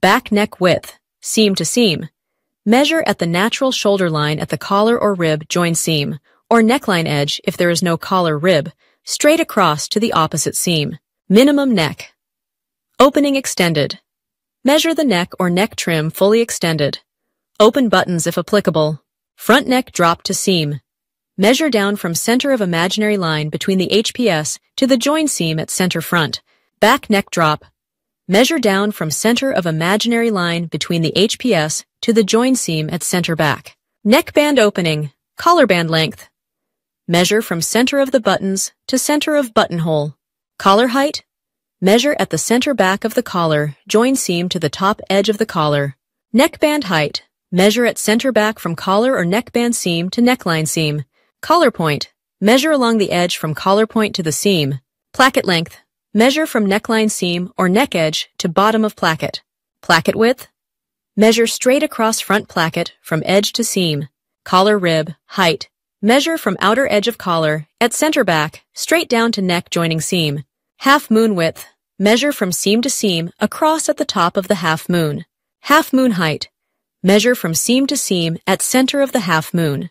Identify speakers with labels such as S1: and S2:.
S1: Back neck width, seam to seam. Measure at the natural shoulder line at the collar or rib join seam, or neckline edge if there is no collar rib, straight across to the opposite seam. Minimum neck. Opening extended. Measure the neck or neck trim fully extended. Open buttons if applicable. Front neck drop to seam. Measure down from center of imaginary line between the HPS to the join seam at center front. Back neck drop. Measure down from center of imaginary line between the HPS to the join seam at center back. Neckband opening, collar band length. Measure from center of the buttons to center of buttonhole. Collar height. Measure at the center back of the collar, join seam to the top edge of the collar. Neckband height. Measure at center back from collar or neckband seam to neckline seam. Collar point. Measure along the edge from collar point to the seam. Placket length. Measure from neckline seam or neck edge to bottom of placket. Placket width. Measure straight across front placket from edge to seam. Collar rib, height. Measure from outer edge of collar, at center back, straight down to neck joining seam. Half moon width. Measure from seam to seam across at the top of the half moon. Half moon height. Measure from seam to seam at center of the half moon.